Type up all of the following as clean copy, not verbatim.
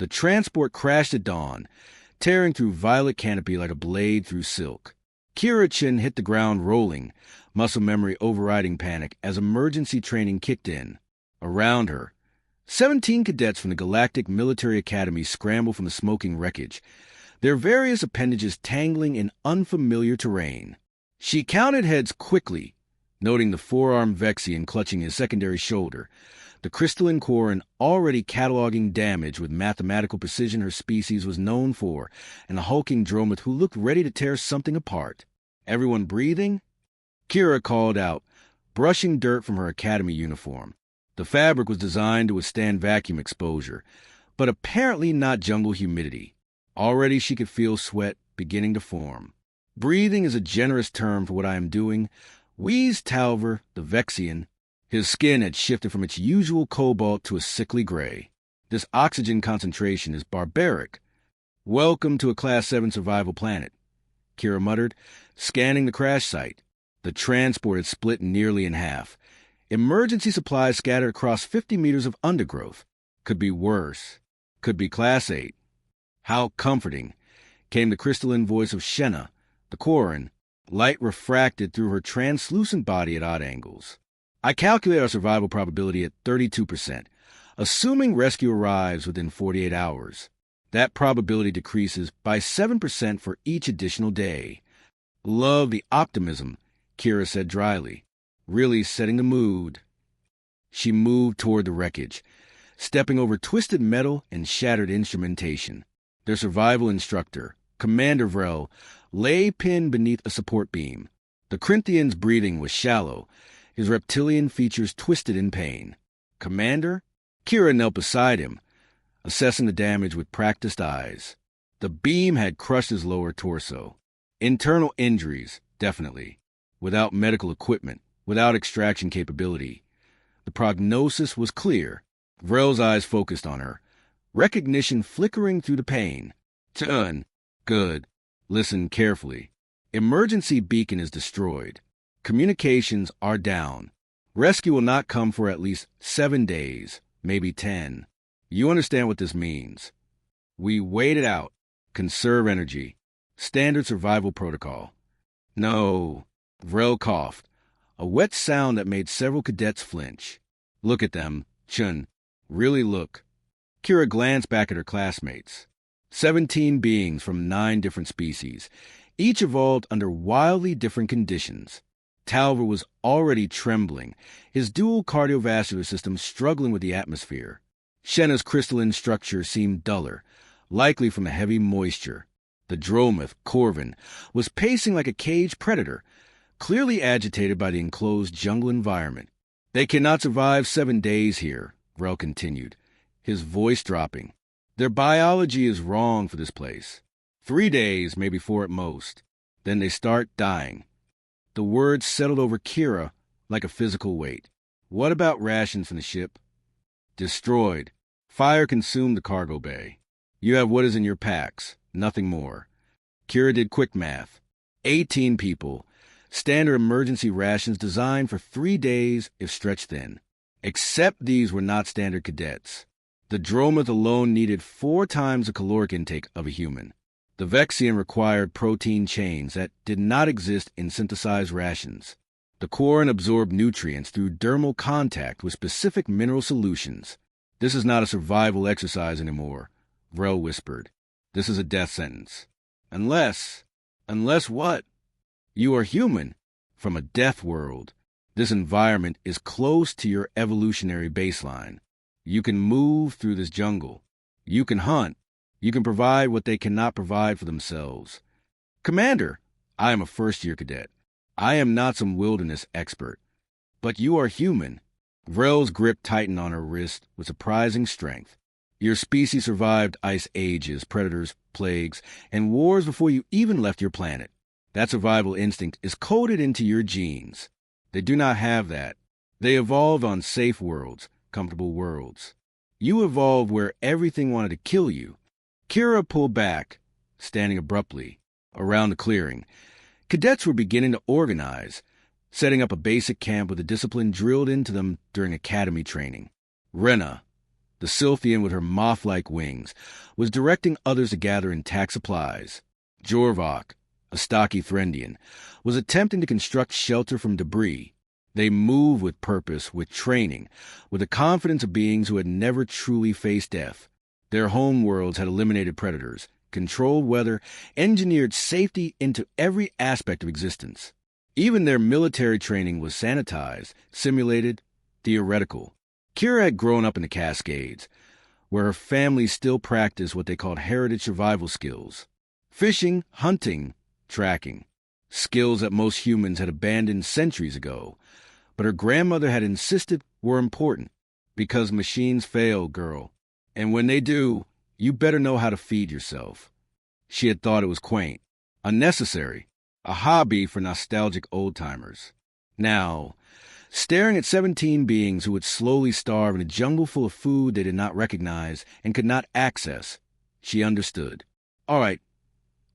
The transport crashed at dawn, tearing through violet canopy like a blade through silk. Kira Chen hit the ground rolling, muscle memory overriding panic as emergency training kicked in. Around her, 17 cadets from the Galactic Military Academy scrambled from the smoking wreckage, their various appendages tangling in unfamiliar terrain. She counted heads quickly, noting the four-armed Vexian clutching his secondary shoulder, the crystalline Quarren already cataloging damage with mathematical precision her species was known for, and a hulking Drometh who looked ready to tear something apart. Everyone breathing? Kira called out, brushing dirt from her academy uniform. The fabric was designed to withstand vacuum exposure, but apparently not jungle humidity. Already she could feel sweat beginning to form. Breathing is a generous term for what I am doing, wheezed Talver, the Vexian. His skin had shifted from its usual cobalt to a sickly gray. This oxygen concentration is barbaric. Welcome to a Class 7 survival planet, Kira muttered, scanning the crash site. The transport had split nearly in half. Emergency supplies scattered across 50 meters of undergrowth. Could be worse. Could be Class 8. How comforting, came the crystalline voice of Shenna, the Quarren, light refracted through her translucent body at odd angles. I calculate our survival probability at 32%, assuming rescue arrives within 48 hours. That probability decreases by 7% for each additional day. Love the optimism, Kira said dryly, really setting the mood. She moved toward the wreckage, stepping over twisted metal and shattered instrumentation. Their survival instructor, Commander Vrel, lay pinned beneath a support beam. The Corinthian's breathing was shallow, his reptilian features twisted in pain. Commander? Kira knelt beside him, assessing the damage with practiced eyes. The beam had crushed his lower torso. Internal injuries, definitely. Without medical equipment, without extraction capability. The prognosis was clear. Vrel's eyes focused on her, recognition flickering through the pain. Turn. Good. Listen carefully. Emergency beacon is destroyed. Communications are down. Rescue will not come for at least 7 days, maybe 10. You understand what this means. We wait it out. Conserve energy. Standard survival protocol. No. Vrel coughed, a wet sound that made several cadets flinch. Look at them, Chun. Really look. Kira glanced back at her classmates. 17 beings from 9 different species, each evolved under wildly different conditions. Talver was already trembling, his dual cardiovascular system struggling with the atmosphere. Shenna's crystalline structure seemed duller, likely from the heavy moisture. The Drometh, Corvin, was pacing like a caged predator, clearly agitated by the enclosed jungle environment. They cannot survive 7 days here, Vrel continued, his voice dropping. Their biology is wrong for this place. 3 days, maybe 4 at most. Then they start dying. The words settled over Kira like a physical weight. What about rations from the ship? Destroyed. Fire consumed the cargo bay. You have what is in your packs, nothing more. Kira did quick math. 18 people. Standard emergency rations designed for 3 days if stretched thin. Except these were not standard cadets. The Drometh alone needed 4 times the caloric intake of a human. The Vexian required protein chains that did not exist in synthesized rations. The Quarren absorbed nutrients through dermal contact with specific mineral solutions. This is not a survival exercise anymore, Vrel whispered. This is a death sentence. Unless what? You are human, from a death world. This environment is close to your evolutionary baseline. You can move through this jungle. You can hunt. You can provide what they cannot provide for themselves. Commander, I am a first-year cadet. I am not some wilderness expert. But you are human. Vrel's grip tightened on her wrist with surprising strength. Your species survived ice ages, predators, plagues, and wars before you even left your planet. That survival instinct is coded into your genes. They do not have that. They evolved on safe worlds, comfortable worlds. You evolved where everything wanted to kill you. Kira pulled back, standing abruptly, around the clearing. Cadets were beginning to organize, setting up a basic camp with a discipline drilled into them during academy training. Rena, the Sylphian with her moth-like wings, was directing others to gather intact supplies. Jorvok, a stocky Threndian, was attempting to construct shelter from debris. They moved with purpose, with training, with the confidence of beings who had never truly faced death. Their homeworlds had eliminated predators, controlled weather, engineered safety into every aspect of existence. Even their military training was sanitized, simulated, theoretical. Kira had grown up in the Cascades, where her family still practiced what they called heritage survival skills. Fishing, hunting, tracking. Skills that most humans had abandoned centuries ago. But her grandmother had insisted were important. Because machines fail, girl. And when they do, you better know how to feed yourself. She had thought it was quaint, unnecessary, a hobby for nostalgic old-timers. Now, staring at 17 beings who would slowly starve in a jungle full of food they did not recognize and could not access, she understood. All right,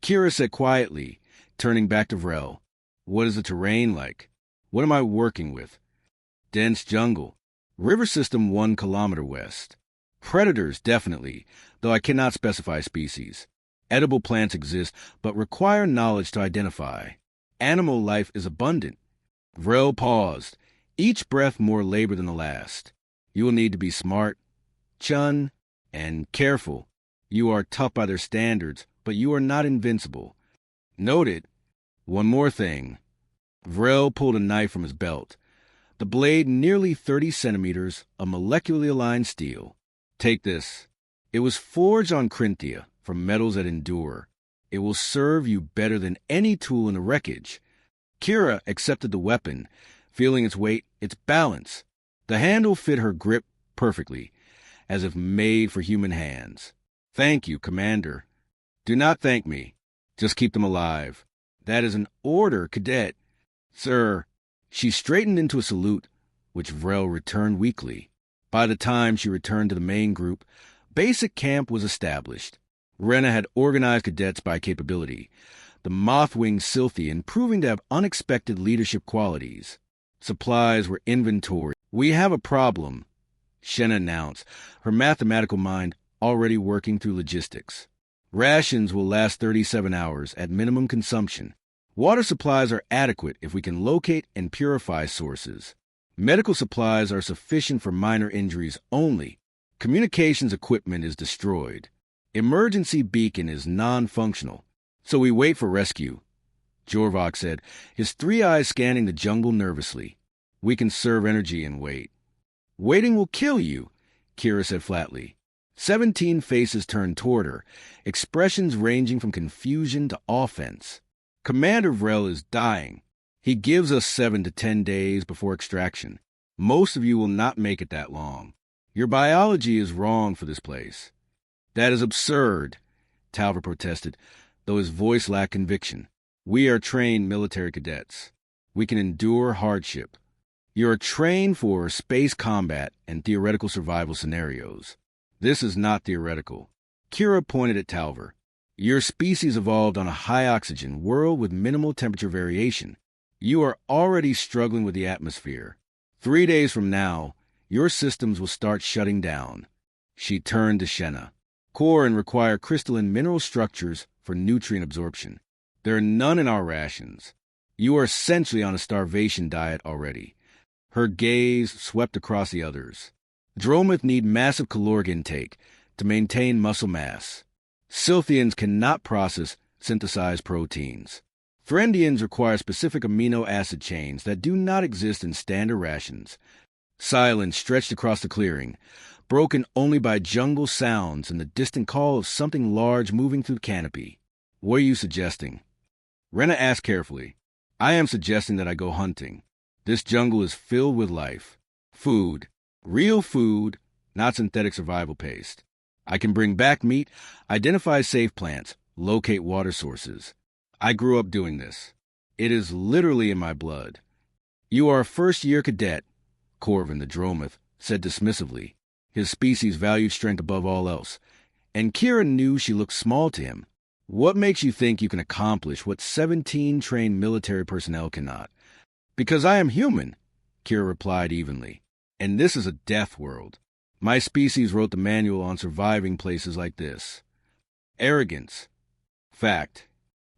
Kira said quietly, turning back to Vrel. What is the terrain like? What am I working with? Dense jungle. River system 1 kilometer west. Predators, definitely, though I cannot specify species. Edible plants exist, but require knowledge to identify. Animal life is abundant. Vrel paused, each breath more labor than the last. You will need to be smart, chun, and careful. You are tough by their standards, but you are not invincible. Noted. One more thing. Vrel pulled a knife from his belt. The blade nearly 30 centimeters, of molecularly aligned steel. Take this. It was forged on Crinthia from metals that endure. It will serve you better than any tool in the wreckage. Kira accepted the weapon, feeling its weight, its balance. The handle fit her grip perfectly, as if made for human hands. Thank you, Commander. Do not thank me. Just keep them alive. That is an order, Cadet. Sir. She straightened into a salute, which Vrel returned weakly. By the time she returned to the main group, basic camp was established. Rena had organized cadets by capability, the moth-winged Sylphian proving to have unexpected leadership qualities. Supplies were inventoried. We have a problem, Shenna announced, her mathematical mind already working through logistics. Rations will last 37 hours at minimum consumption. Water supplies are adequate if we can locate and purify sources. Medical supplies are sufficient for minor injuries only. Communications equipment is destroyed. Emergency beacon is non-functional. So we wait for rescue, Jorvok said, his 3 eyes scanning the jungle nervously. We conserve energy and wait. Waiting will kill you, Kira said flatly. 17 faces turned toward her, expressions ranging from confusion to offense. Commander Vrel is dying. He gives us 7 to 10 days before extraction. Most of you will not make it that long. Your biology is wrong for this place. That is absurd, Talver protested, though his voice lacked conviction. We are trained military cadets. We can endure hardship. You are trained for space combat and theoretical survival scenarios. This is not theoretical. Kira pointed at Talver. Your species evolved on a high-oxygen world with minimal temperature variation. You are already struggling with the atmosphere. 3 days from now, your systems will start shutting down. She turned to Shenna. Korin require crystalline mineral structures for nutrient absorption. There are none in our rations. You are essentially on a starvation diet already. Her gaze swept across the others. Dromoth need massive caloric intake to maintain muscle mass. Sylphians cannot process synthesized proteins. Threndians require specific amino acid chains that do not exist in standard rations. Silence stretched across the clearing, broken only by jungle sounds and the distant call of something large moving through the canopy. What are you suggesting? Rena asked carefully. I am suggesting that I go hunting. This jungle is filled with life. Food. Real food, not synthetic survival paste. I can bring back meat, identify safe plants, locate water sources. I grew up doing this. It is literally in my blood. You are a first-year cadet, Corvin the Dromoth said dismissively. His species valued strength above all else, and Kira knew she looked small to him. What makes you think you can accomplish what 17 trained military personnel cannot? Because I am human, Kira replied evenly. And this is a death world. My species wrote the manual on surviving places like this. Arrogance. Fact.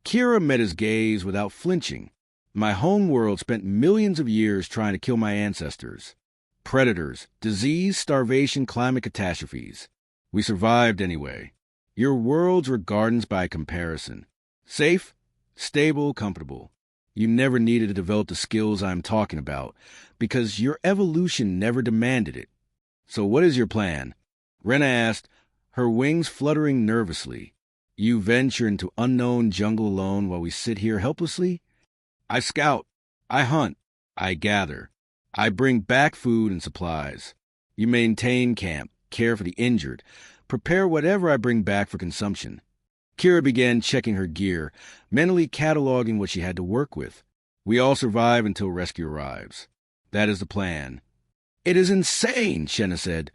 Kira met his gaze without flinching. My home world spent millions of years trying to kill my ancestors. Predators, disease, starvation, climate catastrophes. We survived anyway. Your worlds were gardens by comparison. Safe, stable, comfortable. You never needed to develop the skills I'm talking about, because your evolution never demanded it. So what is your plan? Rena asked, her wings fluttering nervously. You venture into unknown jungle alone while we sit here helplessly? I scout. I hunt. I gather. I bring back food and supplies. You maintain camp, care for the injured, prepare whatever I bring back for consumption. Kira began checking her gear, mentally cataloging what she had to work with. We all survive until rescue arrives. That is the plan. It is insane, Shenna said,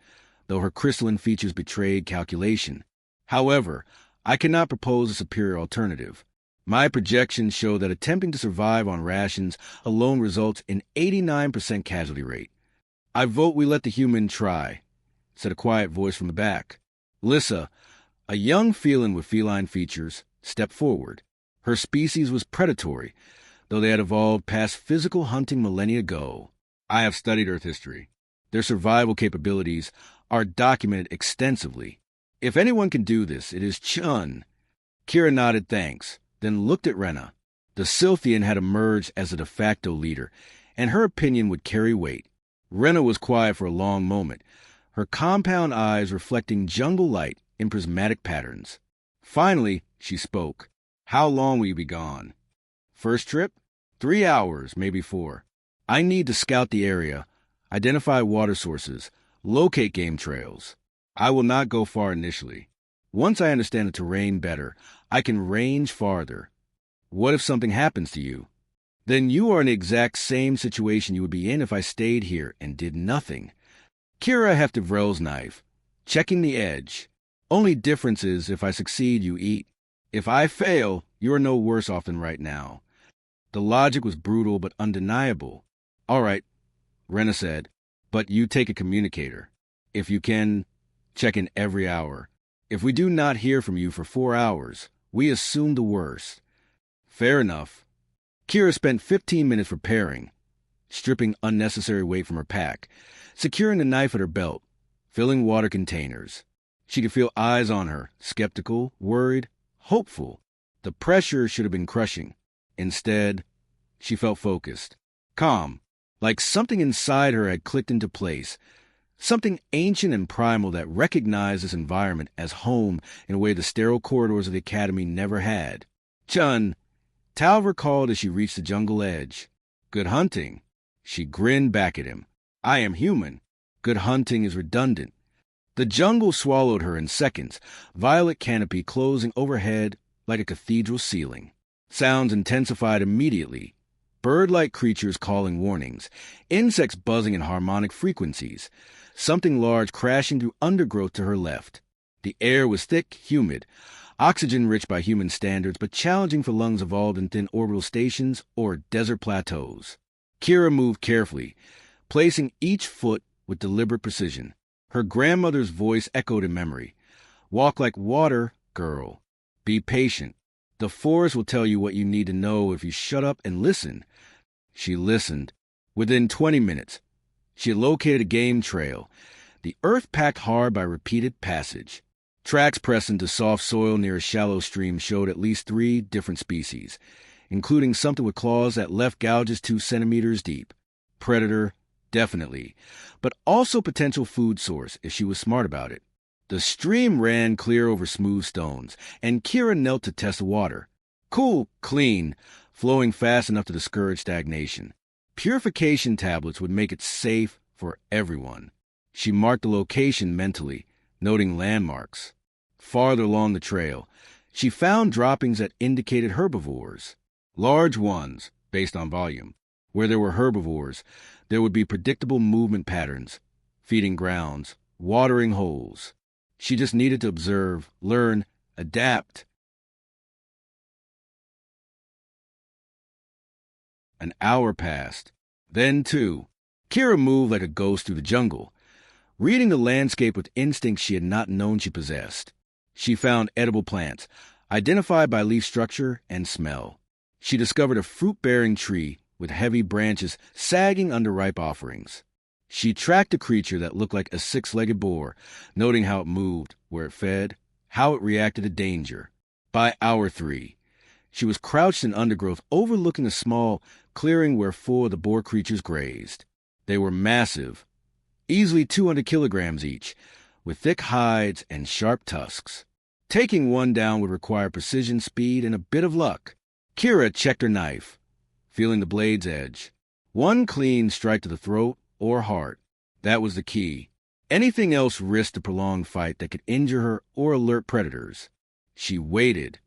though her crystalline features betrayed calculation. However, I cannot propose a superior alternative. My projections show that attempting to survive on rations alone results in 89% casualty rate. I vote we let the human try, said a quiet voice from the back. Lissa, a young feline with feline features, stepped forward. Her species was predatory, though they had evolved past physical hunting millennia ago. I have studied Earth history. Their survival capabilities are documented extensively. If anyone can do this, it is Chun. Kira nodded thanks, then looked at Rena. The Sylthian had emerged as a de facto leader, and her opinion would carry weight. Rena was quiet for a long moment, her compound eyes reflecting jungle light in prismatic patterns. Finally, she spoke. How long will you be gone? First trip? 3 hours, maybe 4. I need to scout the area, identify water sources, locate game trails. I will not go far initially. Once I understand the terrain better, I can range farther. What if something happens to you? Then you are in the exact same situation you would be in if I stayed here and did nothing. Kira hefted Vrel's knife, checking the edge. Only difference is if I succeed, you eat. If I fail, you are no worse off than right now. The logic was brutal but undeniable. All right, Rena said, but you take a communicator. If you can, check in every hour. If we do not hear from you for 4 hours, we assume the worst. Fair enough. Kira spent 15 minutes preparing, stripping unnecessary weight from her pack, securing the knife at her belt, filling water containers. She could feel eyes on her, skeptical, worried, hopeful. The pressure should have been crushing. Instead, she felt focused, calm, like something inside her had clicked into place. Something ancient and primal that recognized this environment as home in a way the sterile corridors of the academy never had. Chun, Tal recalled as she reached the jungle edge. Good hunting. She grinned back at him. I am human. Good hunting is redundant. The jungle swallowed her in seconds, violet canopy closing overhead like a cathedral ceiling. Sounds intensified immediately. Bird-like creatures calling warnings, insects buzzing in harmonic frequencies, something large crashing through undergrowth to her left. The air was thick, humid, oxygen-rich by human standards, but challenging for lungs evolved in thin orbital stations or desert plateaus. Kira moved carefully, placing each foot with deliberate precision. Her grandmother's voice echoed in memory. Walk like water, girl. Be patient. The forest will tell you what you need to know if you shut up and listen. She listened. Within 20 minutes, she had located a game trail, the earth packed hard by repeated passage. Tracks pressed into soft soil near a shallow stream showed at least 3 different species, including something with claws that left gouges 2 centimeters deep. Predator, definitely, but also potential food source if she was smart about it. The stream ran clear over smooth stones, and Kira knelt to test the water. Cool, clean, flowing fast enough to discourage stagnation. Purification tablets would make it safe for everyone. She marked the location mentally, noting landmarks. Farther along the trail, she found droppings that indicated herbivores. Large ones, based on volume. Where there were herbivores, there would be predictable movement patterns, feeding grounds, watering holes. She just needed to observe, learn, adapt. An hour passed. Then 2. Kira moved like a ghost through the jungle. reading the landscape with instincts she had not known she possessed. She found edible plants, identified by leaf structure and smell. She discovered a fruit-bearing tree with heavy branches sagging under ripe offerings. She tracked a creature that looked like a six-legged boar, noting how it moved, where it fed, how it reacted to danger. By hour 3, she was crouched in undergrowth overlooking a small clearing where 4 of the boar creatures grazed. They were massive, easily 200 kilograms each, with thick hides and sharp tusks. Taking one down would require precision, speed, and a bit of luck. Kira checked her knife, feeling the blade's edge. One clean strike to the throat or heart. That was the key. Anything else risked a prolonged fight that could injure her or alert predators. She waited,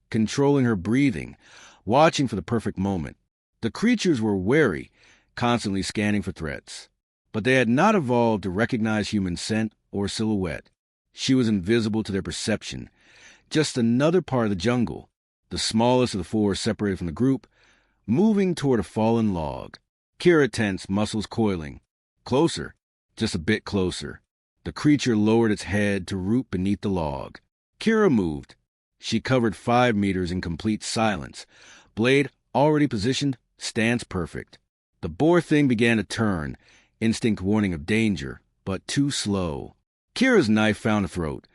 controlling her breathing, watching for the perfect moment. The creatures were wary, constantly scanning for threats. But they had not evolved to recognize human scent or silhouette. She was invisible to their perception, just another part of the jungle, the smallest of the 4 separated from the group, moving toward a fallen log. Kira tensed, muscles coiling. Closer, just a bit closer. The creature lowered its head to root beneath the log. Kira moved. She covered 5 meters in complete silence. Blade already positioned, stance perfect. The boar thing began to turn, instinct warning of danger, but too slow. Kira's knife found a throat,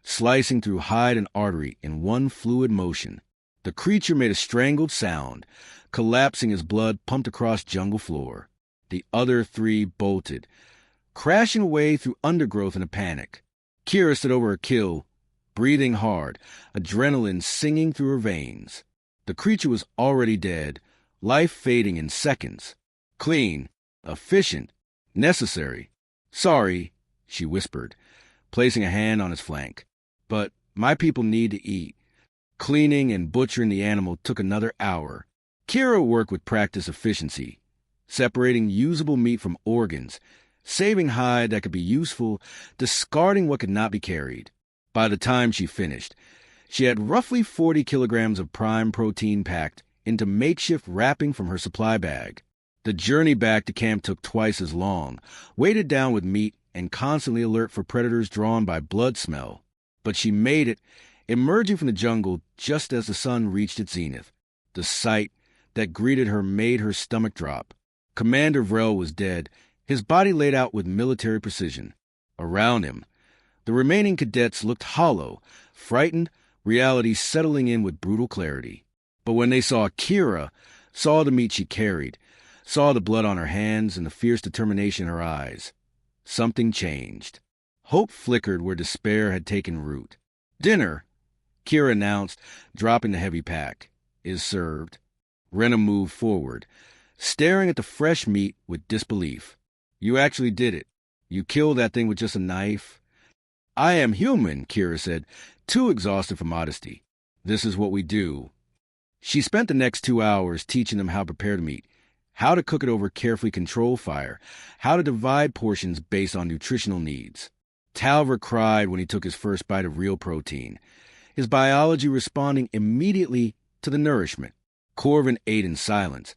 slicing through hide and artery in one fluid motion. The creature made a strangled sound, collapsing as blood pumped across jungle floor. The other 3 bolted, crashing away through undergrowth in a panic. Kira stood over her kill, breathing hard, adrenaline singing through her veins. The creature was already dead, life fading in seconds. Clean, efficient, necessary. Sorry, she whispered, placing a hand on his flank. But my people need to eat. Cleaning and butchering the animal took another hour. Kira worked with practiced efficiency, separating usable meat from organs, saving hide that could be useful, discarding what could not be carried. By the time she finished, she had roughly 40 kilograms of prime protein packed into makeshift wrapping from her supply bag. The journey back to camp took twice as long, weighted down with meat and constantly alert for predators drawn by blood smell. But she made it, emerging from the jungle just as the sun reached its zenith. The sight that greeted her made her stomach drop. Commander Vrel was dead, his body laid out with military precision. Around him, the remaining cadets looked hollow, frightened, reality settling in with brutal clarity. But when they saw Kira, saw the meat she carried, saw the blood on her hands and the fierce determination in her eyes, something changed. Hope flickered where despair had taken root. Dinner, Kira announced, dropping the heavy pack, is served. Rena moved forward, staring at the fresh meat with disbelief. You actually did it. You killed that thing with just a knife. I am human, Kira said, too exhausted for modesty. This is what we do. She spent the next 2 hours teaching them how to prepare the meat, how to cook it over carefully controlled fire, how to divide portions based on nutritional needs. Talver cried when he took his first bite of real protein, his biology responding immediately to the nourishment. Corvin ate in silence,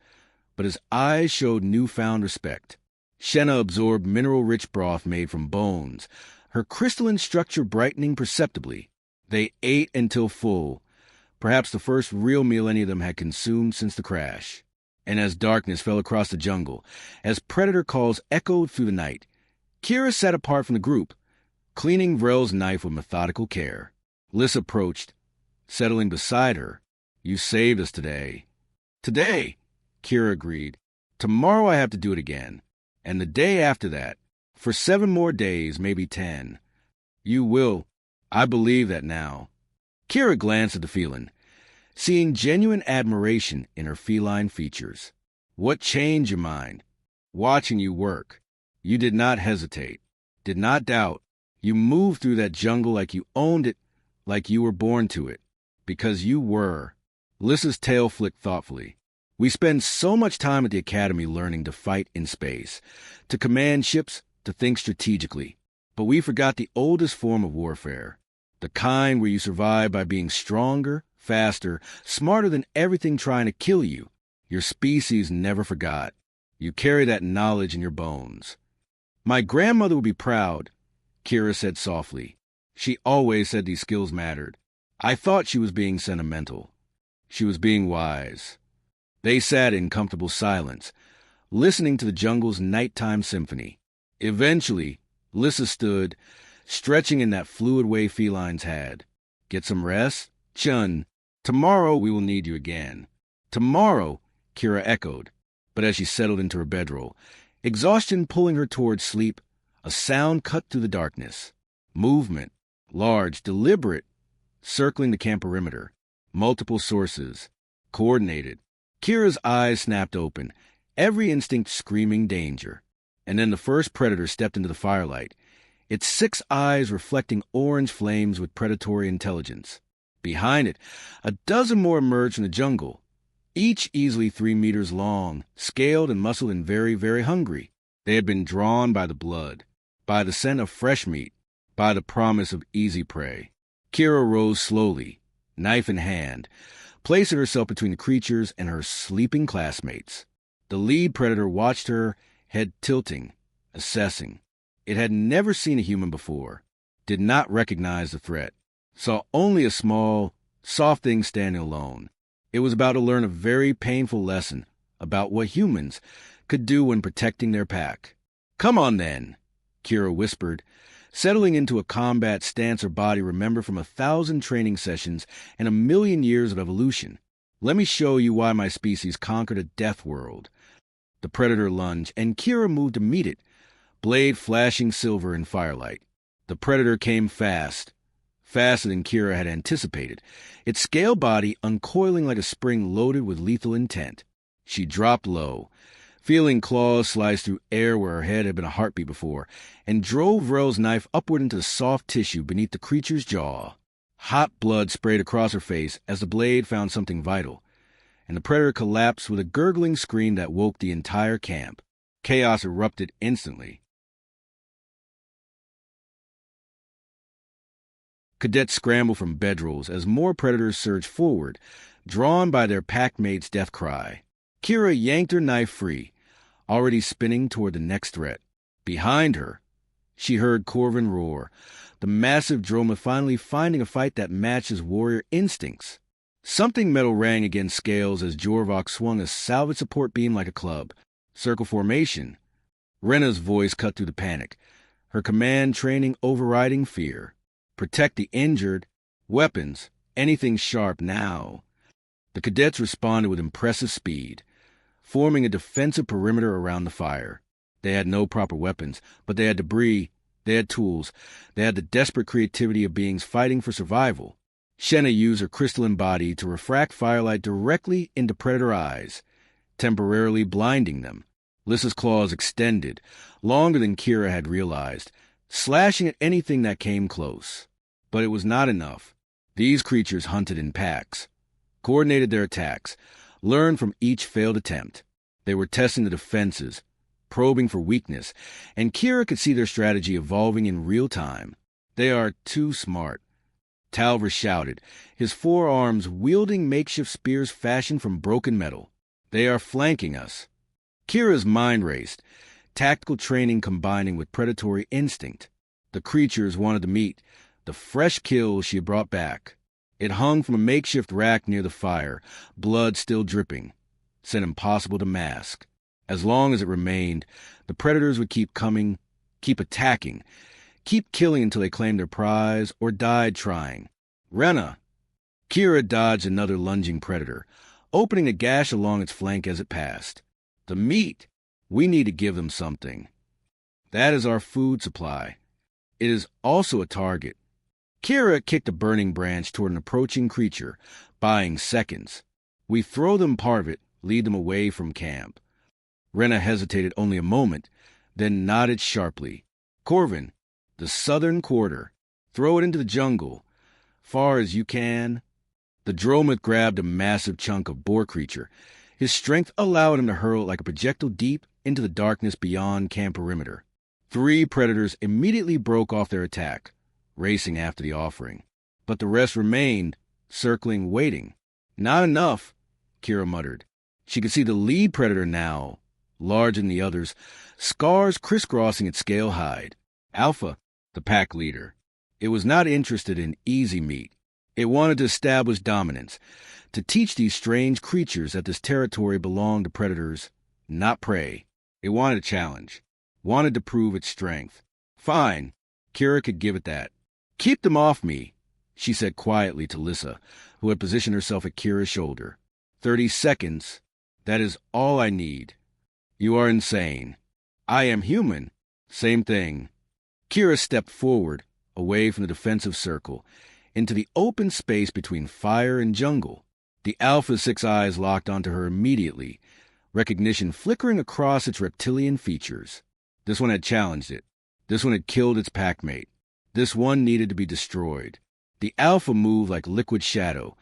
but his eyes showed newfound respect. Shenna absorbed mineral-rich broth made from bones, her crystalline structure brightening perceptibly. They ate until full, perhaps the first real meal any of them had consumed since the crash. And as darkness fell across the jungle, as predator calls echoed through the night, Kira sat apart from the group, cleaning Vrel's knife with methodical care. Liz approached, settling beside her. You saved us today. Today, Kira agreed. Tomorrow I have to do it again. And the day after that. For 7 more days, maybe 10. You will. I believe that now. Kira glanced at the feline, seeing genuine admiration in her feline features. What changed your mind? Watching you work. You did not hesitate, did not doubt. You moved through that jungle like you owned it, like you were born to it. Because you were. Lyssa's tail flicked thoughtfully. We spend so much time at the academy learning to fight in space, to command ships, to think strategically. But we forgot the oldest form of warfare. The kind where you survive by being stronger, faster, smarter than everything trying to kill you. Your species never forgot. You carry that knowledge in your bones. My grandmother would be proud, Kira said softly. She always said these skills mattered. I thought she was being sentimental. She was being wise. They sat in comfortable silence, listening to the jungle's nighttime symphony. Eventually, Lissa stood, stretching in that fluid way felines had. Get some rest? Chun, tomorrow we will need you again. Tomorrow, Kira echoed. But as she settled into her bedroll, exhaustion pulling her towards sleep, a sound cut through the darkness. Movement, large, deliberate, circling the camp perimeter. Multiple sources. Coordinated. Kira's eyes snapped open, every instinct screaming danger. And then the first predator stepped into the firelight, its 6 eyes reflecting orange flames with predatory intelligence. Behind it, a dozen more emerged from the jungle, each easily 3 meters long, scaled and muscled and very, very hungry. They had been drawn by the blood, by the scent of fresh meat, by the promise of easy prey. Kira rose slowly, knife in hand, placing herself between the creatures and her sleeping classmates. The lead predator watched her, head tilting, assessing. It had never seen a human before, did not recognize the threat, saw only a small, soft thing standing alone. It was about to learn a very painful lesson about what humans could do when protecting their pack. Come on, then, Kira whispered, settling into a combat stance her body remembered from 1,000 training sessions and 1,000,000 years of evolution. Let me show you why my species conquered a Deathworld. The predator lunged, and Kira moved to meet it, blade flashing silver in firelight. The predator came fast, faster than Kira had anticipated, its scale body uncoiling like a spring loaded with lethal intent. She dropped low, feeling claws slice through air where her head had been a heartbeat before, and drove Rel's knife upward into the soft tissue beneath the creature's jaw. Hot blood sprayed across her face as the blade found something vital, and the predator collapsed with a gurgling scream that woke the entire camp. Chaos erupted instantly. Cadets scrambled from bedrolls as more predators surged forward, drawn by their pack-mate's death cry. Kira yanked her knife free, already spinning toward the next threat. Behind her, she heard Corvin roar, the massive droma finally finding a fight that matched his warrior instincts. Something metal rang against scales as Jorvok swung a salvage support beam like a club. Circle formation. Rena's voice cut through the panic, her command training overriding fear. Protect the injured. Weapons. Anything sharp now. The cadets responded with impressive speed, forming a defensive perimeter around the fire. They had no proper weapons, but they had debris, they had tools, they had the desperate creativity of beings fighting for survival. Shenna used her crystalline body to refract firelight directly into predator eyes, temporarily blinding them. Lissa's claws extended, longer than Kira had realized, slashing at anything that came close. But it was not enough. These creatures hunted in packs, coordinated their attacks, learned from each failed attempt. They were testing the defenses, probing for weakness, and Kira could see their strategy evolving in real time. They are too smart, Talver shouted, his forearms wielding makeshift spears fashioned from broken metal. They are flanking us. Kira's mind raced, tactical training combining with predatory instinct. The creatures wanted to meet the fresh kills she had brought back. It hung from a makeshift rack near the fire, blood still dripping. Said impossible to mask. As long as it remained, the predators would keep coming, keep attacking, keep killing until they claimed their prize or died trying. Rena! Kira dodged another lunging predator, opening a gash along its flank as it passed. The meat! We need to give them something. That is our food supply. It is also a target. Kira kicked a burning branch toward an approaching creature, buying seconds. We throw them part of it, lead them away from camp. Rena hesitated only a moment, then nodded sharply. Corvin, the southern quarter. Throw it into the jungle. Far as you can. The Dromoth grabbed a massive chunk of boar creature. His strength allowed him to hurl it like a projectile deep into the darkness beyond camp perimeter. 3 predators immediately broke off their attack, racing after the offering. But the rest remained, circling, waiting. Not enough, Kira muttered. She could see the lead predator now, larger than the others, scars crisscrossing its scale hide. Alpha, the pack leader. It was not interested in easy meat. It wanted to establish dominance, to teach these strange creatures that this territory belonged to predators, not prey. It wanted a challenge, wanted to prove its strength. Fine, Kira could give it that. Keep them off me, she said quietly to Lissa, who had positioned herself at Kira's shoulder. 30 seconds. That is all I need. You are insane. I am human. Same thing. Kira stepped forward, away from the defensive circle, into the open space between fire and jungle. The Alpha's 6 eyes locked onto her immediately, recognition flickering across its reptilian features. This one had challenged it. This one had killed its packmate. This one needed to be destroyed. The Alpha moved like liquid shadow,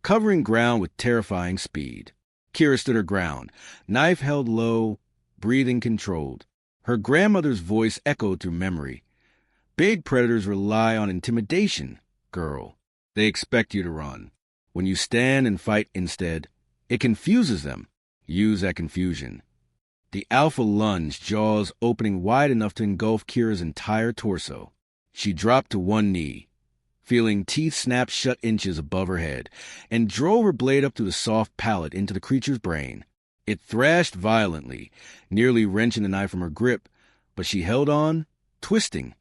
covering ground with terrifying speed. Kira stood her ground, knife held low, breathing controlled. Her grandmother's voice echoed through memory. Big predators rely on intimidation, girl. They expect you to run. When you stand and fight instead, it confuses them. Use that confusion. The Alpha lunged, jaws opening wide enough to engulf Kira's entire torso. She dropped to one knee, feeling teeth snap shut inches above her head, and drove her blade up through the soft palate into the creature's brain. It thrashed violently, nearly wrenching the knife from her grip, but she held on, twisting,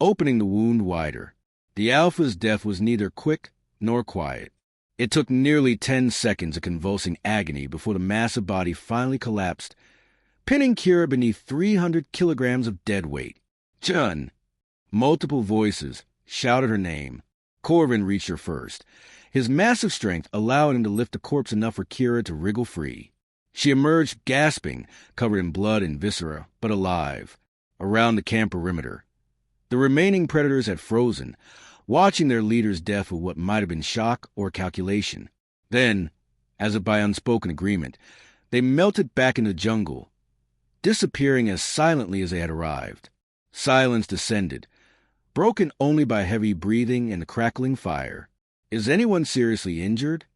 opening the wound wider. The Alpha's death was neither quick nor quiet. It took nearly 10 seconds of convulsing agony before the massive body finally collapsed, pinning Kira beneath 300 kilograms of dead weight. Chun! Multiple voices shouted her name. Corvin reached her first. His massive strength allowed him to lift the corpse enough for Kira to wriggle free. She emerged gasping, covered in blood and viscera, but alive, around the camp perimeter. The remaining predators had frozen, watching their leader's death with what might have been shock or calculation. Then, as if by unspoken agreement, they melted back into the jungle, disappearing as silently as they had arrived. Silence descended, broken only by heavy breathing and the crackling fire. "Is anyone seriously injured?"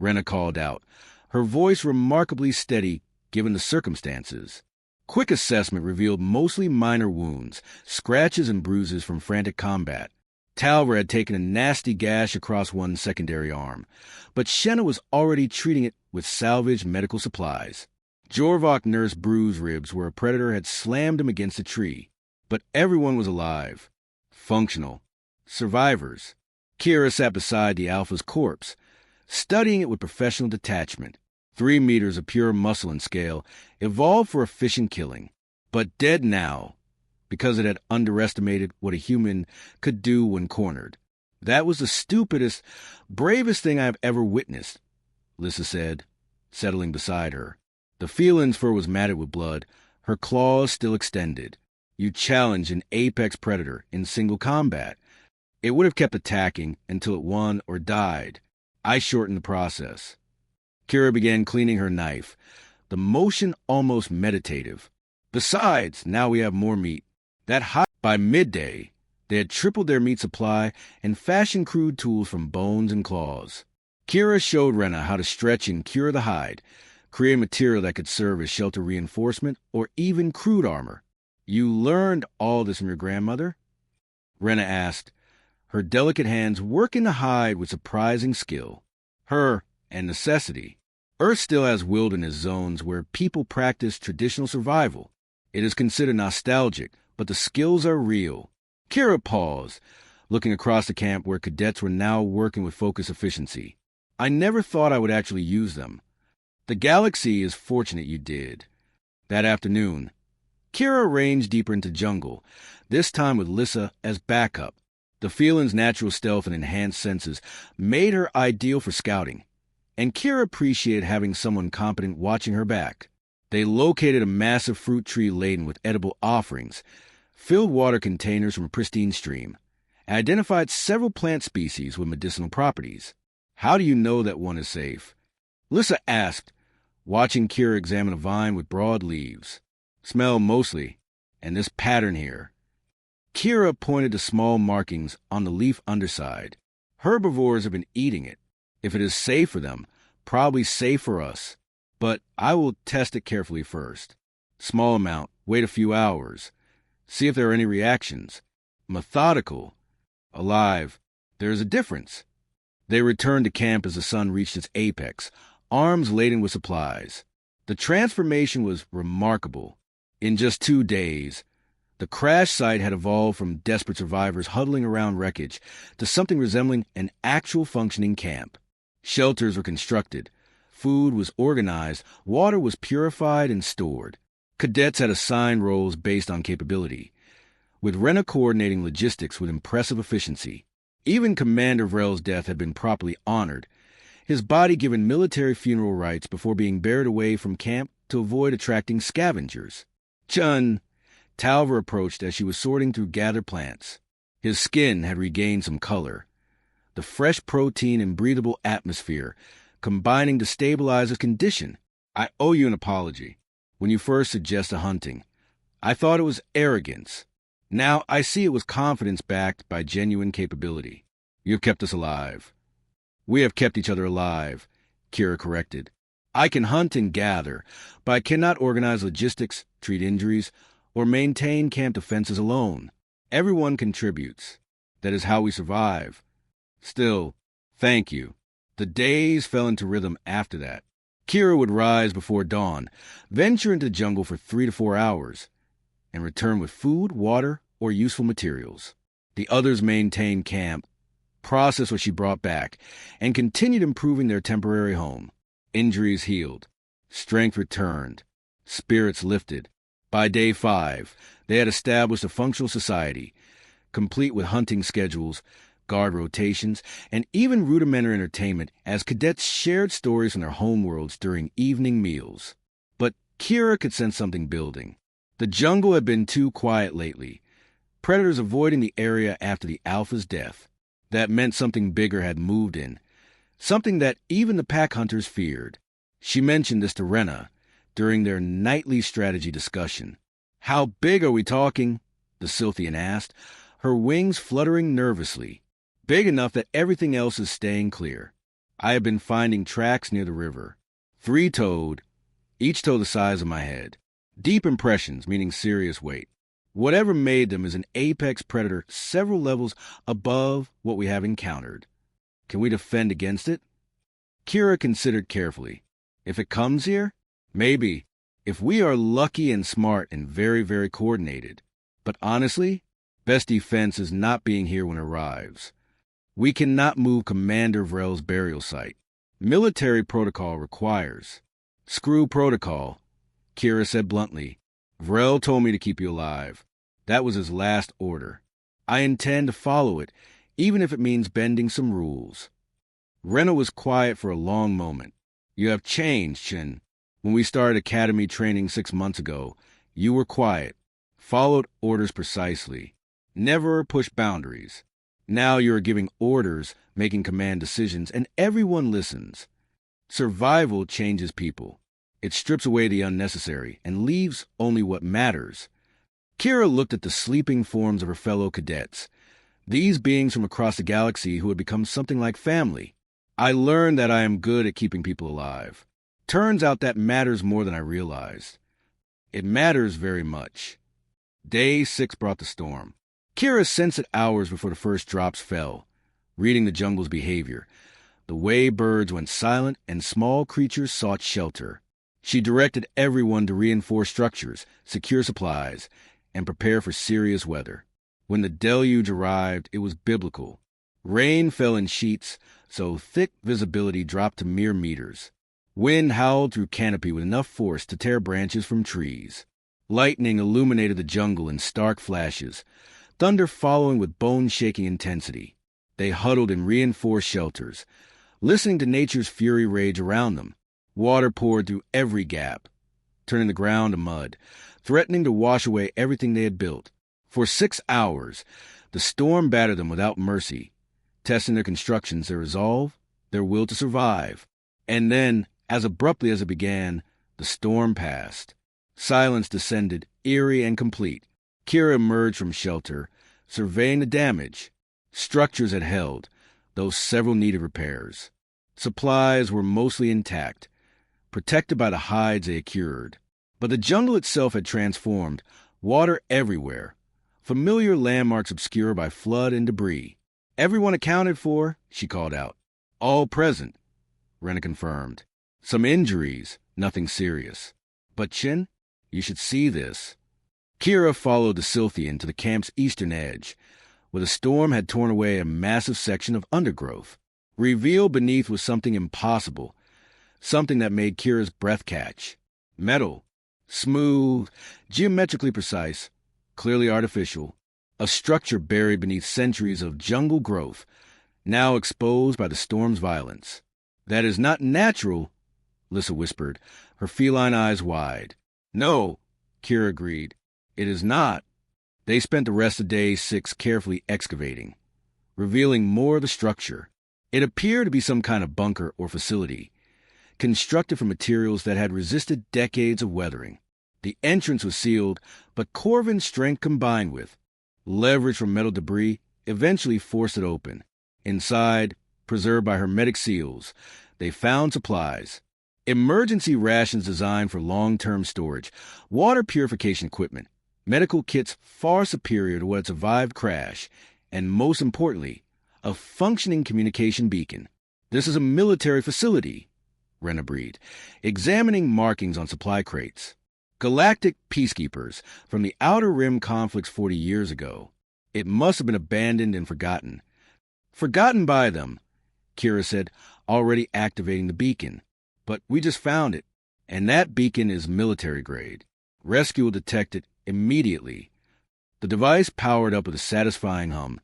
Rena called out, her voice remarkably steady given the circumstances. Quick assessment revealed mostly minor wounds, scratches and bruises from frantic combat. Talver had taken a nasty gash across one secondary arm, but Shenna was already treating it with salvaged medical supplies. Jorvok nursed bruised ribs where a predator had slammed him against a tree. But everyone was alive, functional, survivors. Kira sat beside the Alpha's corpse, studying it with professional detachment. 3 meters of pure muscle and scale, evolved for efficient killing, but dead now, because it had underestimated what a human could do when cornered. "That was the stupidest, bravest thing I have ever witnessed," Lissa said, settling beside her. The felin's fur was matted with blood, her claws still extended. You challenged an apex predator in single combat. It would have kept attacking until it won or died. I shortened the process. Kira began cleaning her knife, the motion almost meditative. Besides, now we have more meat. By midday, they had tripled their meat supply and fashioned crude tools from bones and claws. Kira showed Rena how to stretch and cure the hide, create material that could serve as shelter reinforcement or even crude armor. "You learned all this from your grandmother?" Rena asked, her delicate hands working the hide with surprising skill. Her and necessity. Earth still has wilderness zones where people practice traditional survival. It is considered nostalgic, but the skills are real. Kira paused, looking across the camp where cadets were now working with focus efficiency. "I never thought I would actually use them. The galaxy is fortunate you did." That afternoon, Kira ranged deeper into jungle, this time with Lissa as backup. The felin's natural stealth and enhanced senses made her ideal for scouting, and Kira appreciated having someone competent watching her back. They located a massive fruit tree laden with edible offerings, filled water containers from a pristine stream, and identified several plant species with medicinal properties. "How do you know that one is safe?" Lissa asked, watching Kira examine a vine with broad leaves. "Smell mostly, and this pattern here." Kira pointed to small markings on the leaf underside. "Herbivores have been eating it. If it is safe for them, probably safe for us. But I will test it carefully first. Small amount, wait a few hours. See if there are any reactions. Methodical. Alive. There is a difference. They returned to camp as the sun reached its apex, arms laden with supplies. The transformation was remarkable. In just 2 days, the crash site had evolved from desperate survivors huddling around wreckage to something resembling an actual functioning camp. Shelters were constructed. Food was organized. Water was purified and stored. Cadets had assigned roles based on capability, with Rena coordinating logistics with impressive efficiency. Even Commander Vrel's death had been properly honored, his body given military funeral rites before being buried away from camp to avoid attracting scavengers. Chun, Talver approached as she was sorting through gathered plants. His skin had regained some color. The fresh protein and breathable atmosphere combining to stabilize his condition. I owe you an apology. When you first suggested hunting, I thought it was arrogance. Now I see it was confidence backed by genuine capability. You've kept us alive. We have kept each other alive, Kira corrected. I can hunt and gather, but I cannot organize logistics, treat injuries, or maintain camp defenses alone. Everyone contributes. That is how we survive. Still, thank you. The days fell into rhythm after that. Kira would rise before dawn, venture into the jungle for 3 to 4 hours, and return with food, water, or useful materials. The others maintained camp, processed what she brought back, and continued improving their temporary home. Injuries healed. Strength returned. Spirits lifted. By day 5, they had established a functional society, complete with hunting schedules, guard rotations, and even rudimentary entertainment as cadets shared stories from their homeworlds during evening meals. But Kira could sense something building. The jungle had been too quiet lately, predators avoiding the area after the Alpha's death. That meant something bigger had moved in, something that even the pack hunters feared. She mentioned this to Rena during their nightly strategy discussion. How big are we talking? The Silthian asked, her wings fluttering nervously. Big enough that everything else is staying clear. I have been finding tracks near the river. 3-toed, each toe the size of my head. Deep impressions, meaning serious weight. Whatever made them is an apex predator several levels above what we have encountered. Can we defend against it? Kira considered carefully. If it comes here, maybe. If we are lucky and smart and very, very coordinated. But honestly, best defense is not being here when it arrives. We cannot move Commander Vrel's burial site. Military protocol requires. Screw protocol, Kira said bluntly. Vrel told me to keep you alive. That was his last order. I intend to follow it, even if it means bending some rules. Rena was quiet for a long moment. You have changed, Chen. When we started academy training 6 months ago, you were quiet, followed orders precisely, never pushed boundaries. Now you are giving orders, making command decisions, and everyone listens. Survival changes people. It strips away the unnecessary and leaves only what matters. Kira looked at the sleeping forms of her fellow cadets, these beings from across the galaxy who had become something like family. I learned that I am good at keeping people alive. Turns out that matters more than I realized. It matters very much. Day 6 brought the storm. Kira sensed it hours before the first drops fell, reading the jungle's behavior, the way birds went silent and small creatures sought shelter. She directed everyone to reinforce structures, secure supplies, and prepare for serious weather. When the deluge arrived, it was biblical. Rain fell in sheets, so thick visibility dropped to mere meters. Wind howled through canopy with enough force to tear branches from trees. Lightning illuminated the jungle in stark flashes, thunder following with bone-shaking intensity. They huddled in reinforced shelters, listening to nature's fury rage around them. Water poured through every gap, turning the ground to mud, threatening to wash away everything they had built. For 6 hours, the storm battered them without mercy, testing their constructions, their resolve, their will to survive. And then, as abruptly as it began, the storm passed. Silence descended, eerie and complete. Kira emerged from shelter, surveying the damage. Structures had held, though several needed repairs. Supplies were mostly intact, protected by the hides they had cured. But the jungle itself had transformed, water everywhere, familiar landmarks obscured by flood and debris. "Everyone accounted for," she called out. "All present," Rena confirmed. "Some injuries, nothing serious. But Chen, you should see this." Kira followed the Scythian to the camp's eastern edge, where the storm had torn away a massive section of undergrowth. Revealed beneath was something impossible, something that made Kira's breath catch. Metal, smooth, geometrically precise, clearly artificial, a structure buried beneath centuries of jungle growth, now exposed by the storm's violence. "That is not natural," Lissa whispered, her feline eyes wide. "No," Kira agreed. "It is not." They spent the rest of day 6 carefully excavating, revealing more of the structure. It appeared to be some kind of bunker or facility, constructed from materials that had resisted decades of weathering. The entrance was sealed, but Corvin's strength combined with leverage from metal debris eventually forced it open. Inside, preserved by hermetic seals, they found supplies. Emergency rations designed for long-term storage, water purification equipment, medical kits far superior to what had survived crash, and most importantly, a functioning communication beacon. "This is a military facility," Rena breathed, examining markings on supply crates. "Galactic peacekeepers from the Outer Rim conflicts 40 years ago. It must have been abandoned and forgotten." "Forgotten by them," Kira said, already activating the beacon. "But we just found it, and that beacon is military grade. Rescue will detect it immediately." The device powered up with a satisfying hum.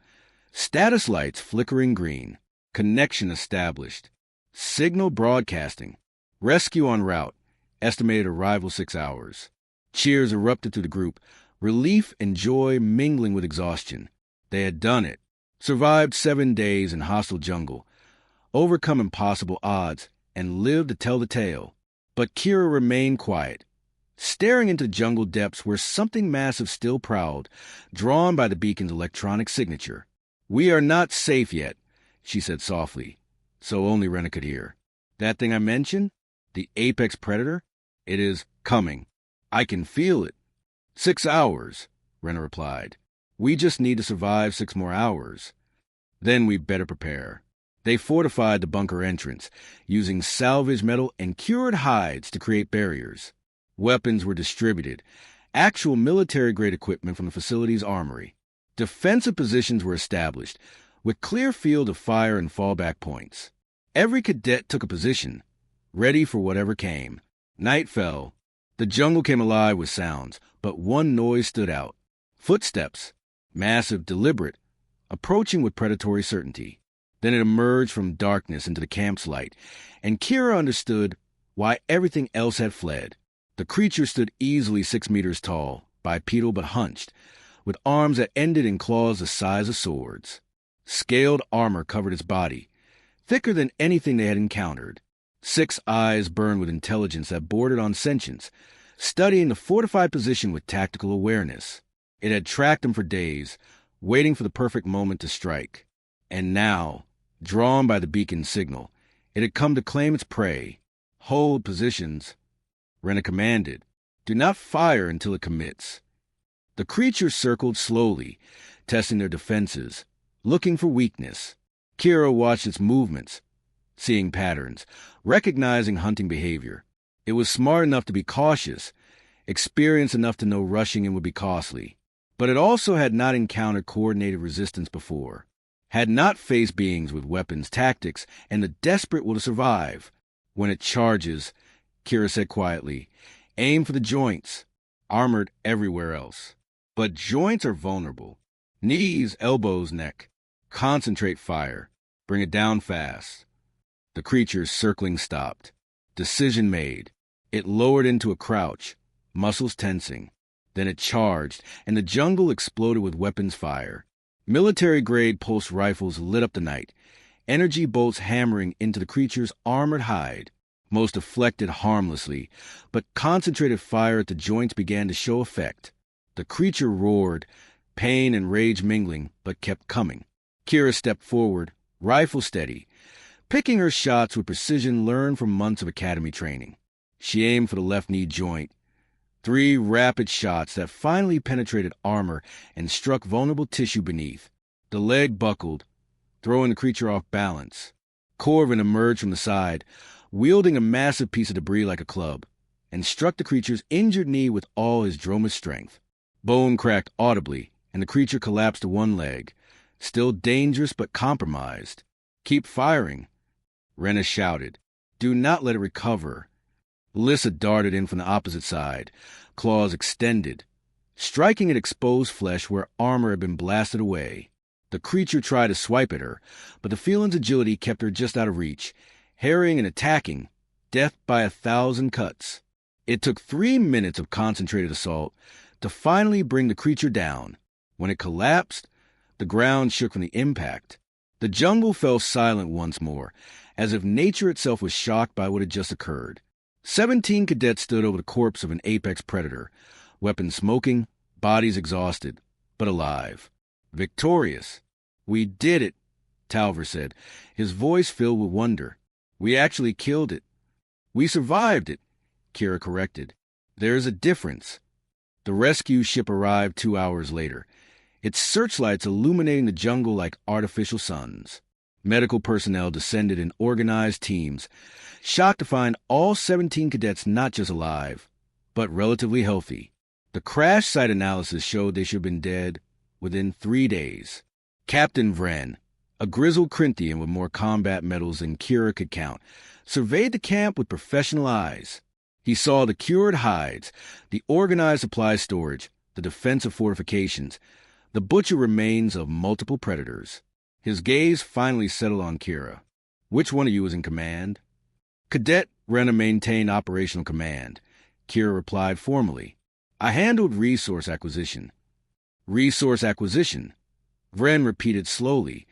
Status lights flickering green. Connection established. Signal broadcasting. Rescue en route. Estimated arrival 6 hours. Cheers erupted through the group, relief and joy mingling with exhaustion. They had done it. Survived 7 days in hostile jungle, overcome impossible odds, and lived to tell the tale. But Kira remained quiet, staring into jungle depths where something massive still prowled, drawn by the beacon's electronic signature. "We are not safe yet," she said softly, so only Rena could hear. "That thing I mentioned, the apex predator, it is coming. I can feel it." 6 hours, Rena replied. "We just need to survive 6 more hours. Then we better prepare." They fortified the bunker entrance, using salvaged metal and cured hides to create barriers. Weapons were distributed, actual military-grade equipment from the facility's armory. Defensive positions were established, with clear field of fire and fallback points. Every cadet took a position, ready for whatever came. Night fell. The jungle came alive with sounds, but one noise stood out. Footsteps, massive, deliberate, approaching with predatory certainty. Then it emerged from darkness into the camp's light, and Kira understood why everything else had fled. The creature stood easily 6 meters tall, bipedal but hunched, with arms that ended in claws the size of swords. Scaled armor covered its body, thicker than anything they had encountered. 6 eyes burned with intelligence that bordered on sentience, studying the fortified position with tactical awareness. It had tracked them for days, waiting for the perfect moment to strike. And now, drawn by the beacon's signal, it had come to claim its prey. "Hold positions," Rena commanded. "Do not fire until it commits." The creature circled slowly, testing their defenses, looking for weakness. Kira watched its movements, seeing patterns, recognizing hunting behavior. It was smart enough to be cautious, experienced enough to know rushing in would be costly. But it also had not encountered coordinated resistance before, had not faced beings with weapons, tactics, and the desperate will to survive. "When it charges," Kira said quietly, "aim for the joints, armored everywhere else. But joints are vulnerable. Knees, elbows, neck. Concentrate fire. Bring it down fast." The creature's circling stopped. Decision made. It lowered into a crouch, muscles tensing. Then it charged, and the jungle exploded with weapons fire. Military-grade pulse rifles lit up the night, energy bolts hammering into the creature's armored hide. Most deflected harmlessly, but concentrated fire at the joints began to show effect. The creature roared, pain and rage mingling, but kept coming. Kira stepped forward, rifle steady, picking her shots with precision learned from months of academy training. She aimed for the left knee joint, 3 rapid shots that finally penetrated armor and struck vulnerable tissue beneath. The leg buckled, throwing the creature off balance. Corvin emerged from the side, wielding a massive piece of debris like a club, and struck the creature's injured knee with all his Droma's strength. Bone cracked audibly, and the creature collapsed to one leg, still dangerous but compromised. "Keep firing," Rena shouted. "Do not let it recover." Lissa darted in from the opposite side, claws extended, striking at exposed flesh where armor had been blasted away. The creature tried to swipe at her, but the felin's agility kept her just out of reach, harrying and attacking, death by 1,000 cuts. It took 3 minutes of concentrated assault to finally bring the creature down. When it collapsed, the ground shook from the impact. The jungle fell silent once more, as if nature itself was shocked by what had just occurred. 17 cadets stood over the corpse of an apex predator, weapons smoking, bodies exhausted, but alive. Victorious. "We did it," Talver said, his voice filled with wonder. "We actually killed it." "We survived it," Kira corrected. "There is a difference." The rescue ship arrived 2 hours later, its searchlights illuminating the jungle like artificial suns. Medical personnel descended in organized teams, shocked to find all 17 cadets not just alive, but relatively healthy. The crash site analysis showed they should have been dead within 3 days. Captain Vren, a grizzled Corinthian with more combat medals than Kira could count, surveyed the camp with professional eyes. He saw the cured hides, the organized supply storage, the defensive fortifications, the butcher remains of multiple predators. His gaze finally settled on Kira. "Which one of you is in command?" "Cadet Rena maintained operational command," Kira replied formally. "I handled resource acquisition." "Resource acquisition," Vren repeated slowly,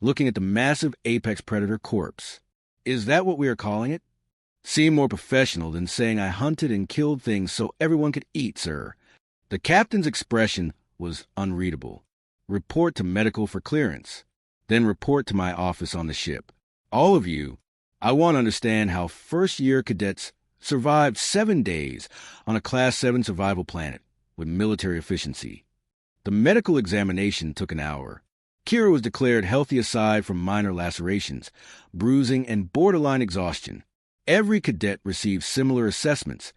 looking at the massive apex predator corpse. "Is that what we are calling it?" "Seemed more professional than saying I hunted and killed things so everyone could eat, sir." The captain's expression was unreadable. "Report to medical for clearance. Then report to my office on the ship. All of you, I want to understand how first-year cadets survived 7 days on a Class 7 survival planet with military efficiency." The medical examination took an hour. Kira was declared healthy aside from minor lacerations, bruising, and borderline exhaustion. Every cadet received similar assessments,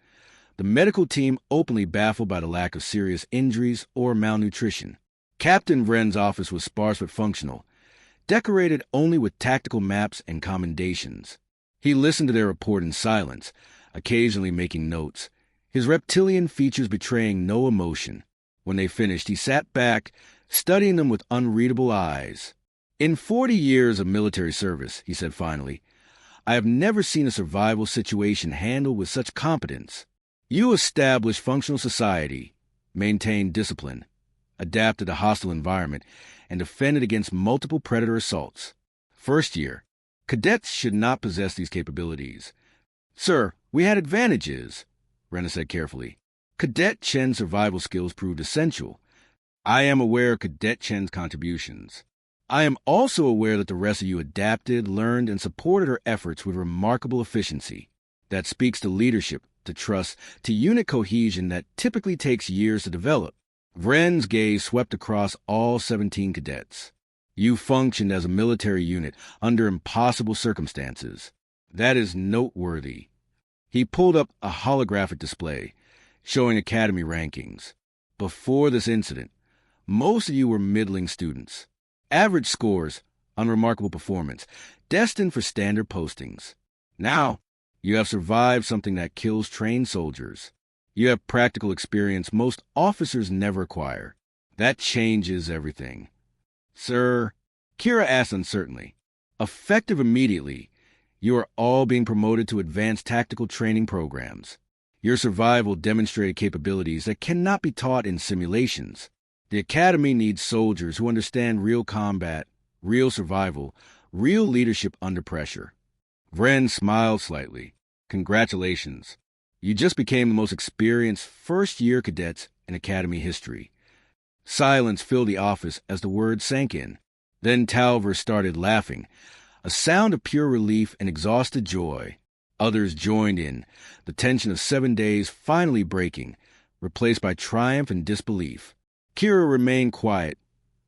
the medical team openly baffled by the lack of serious injuries or malnutrition. Captain Vren's office was sparse but functional, decorated only with tactical maps and commendations. He listened to their report in silence, occasionally making notes, his reptilian features betraying no emotion. When they finished, he sat back, studying them with unreadable eyes. "In 40 years of military service," he said finally, "I have never seen a survival situation handled with such competence. You established functional society, maintained discipline, adapted to hostile environment, and defended against multiple predator assaults. First year, cadets should not possess these capabilities." "Sir, we had advantages," Rena said carefully. "Cadet Chen's survival skills proved essential. I am aware of Cadet Chen's contributions. I am also aware that the rest of you adapted, learned, and supported her efforts with remarkable efficiency. That speaks to leadership, to trust, to unit cohesion that typically takes years to develop." Vren's gaze swept across all 17 cadets. "You functioned as a military unit under impossible circumstances. That is noteworthy." He pulled up a holographic display, showing academy rankings. Before this incident, most of you were middling students. Average scores, unremarkable performance, destined for standard postings. Now, you have survived something that kills trained soldiers. You have practical experience most officers never acquire. That changes everything. "Sir," Kira asked uncertainly, "effective immediately, you are all being promoted to advanced tactical training programs. Your survival demonstrated capabilities that cannot be taught in simulations. The Academy needs soldiers who understand real combat, real survival, real leadership under pressure." Vren smiled slightly. "Congratulations. You just became the most experienced first-year cadets in Academy history." Silence filled the office as the words sank in. Then Talver started laughing, a sound of pure relief and exhausted joy. Others joined in, the tension of 7 days finally breaking, replaced by triumph and disbelief. Kira remained quiet,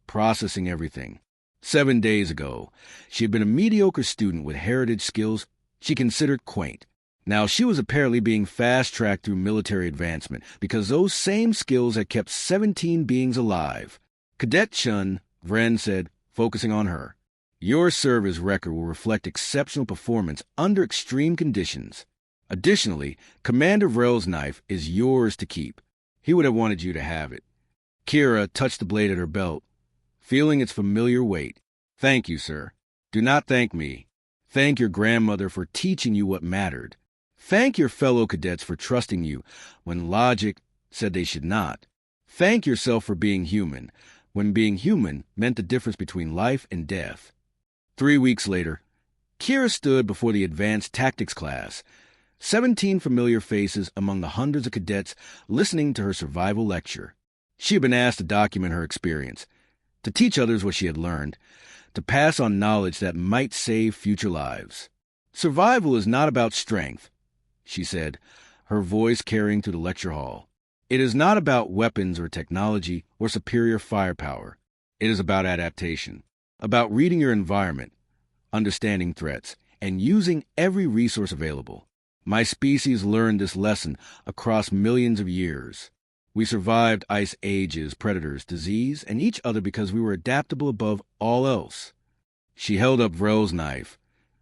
processing everything. 7 days ago, she had been a mediocre student with heritage skills she considered quaint. Now she was apparently being fast-tracked through military advancement because those same skills had kept 17 beings alive. Cadet Chen, Vren said, focusing on her. Your service record will reflect exceptional performance under extreme conditions. Additionally, Commander Vrel's knife is yours to keep. He would have wanted you to have it. Kira touched the blade at her belt, feeling its familiar weight. Thank you, sir. Do not thank me. Thank your grandmother for teaching you what mattered. Thank your fellow cadets for trusting you when logic said they should not. Thank yourself for being human, when being human meant the difference between life and death. 3 weeks later, Kira stood before the advanced tactics class, 17 familiar faces among the hundreds of cadets listening to her survival lecture. She had been asked to document her experience, to teach others what she had learned, to pass on knowledge that might save future lives. Survival is not about strength, she said, her voice carrying through the lecture hall. It is not about weapons or technology or superior firepower. It is about adaptation, about reading your environment, understanding threats, and using every resource available. My species learned this lesson across millions of years. We survived ice ages, predators, disease, and each other because we were adaptable above all else. She held up Vrel's knife,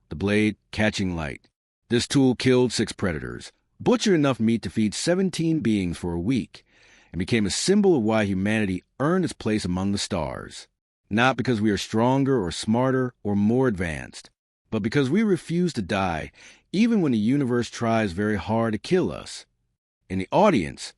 the blade catching light. This tool killed 6 predators, butchered enough meat to feed 17 beings for a week, and became a symbol of why humanity earned its place among the stars. Not because we are stronger or smarter or more advanced, but because we refuse to die, even when the universe tries very hard to kill us. In the audience,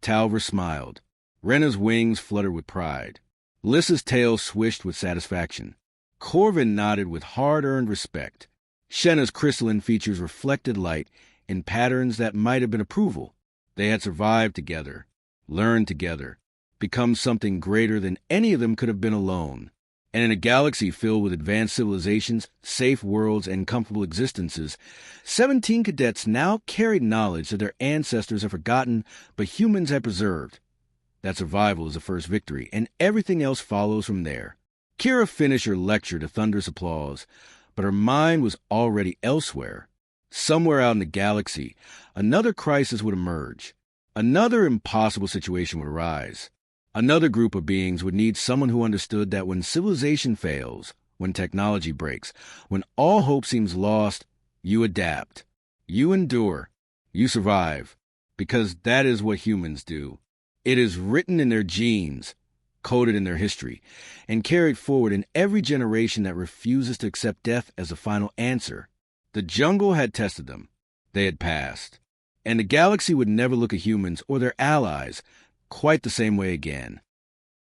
Talver smiled. Rena's wings fluttered with pride. Lissa's tail swished with satisfaction. Corvin nodded with hard-earned respect. Shenna's crystalline features reflected light in patterns that might have been approval. They had survived together, learned together, become something greater than any of them could have been alone. And in a galaxy filled with advanced civilizations, safe worlds, and comfortable existences, 17 cadets now carried knowledge that their ancestors had forgotten but humans had preserved. That survival is the first victory, and everything else follows from there. Kira finished her lecture to thunderous applause, but her mind was already elsewhere. Somewhere out in the galaxy, another crisis would emerge. Another impossible situation would arise. Another group of beings would need someone who understood that when civilization fails, when technology breaks, when all hope seems lost, you adapt. You endure. You survive. Because that is what humans do. It is written in their genes, coded in their history, and carried forward in every generation that refuses to accept death as a final answer. The jungle had tested them. They had passed. And the galaxy would never look at humans or their allies quite the same way again.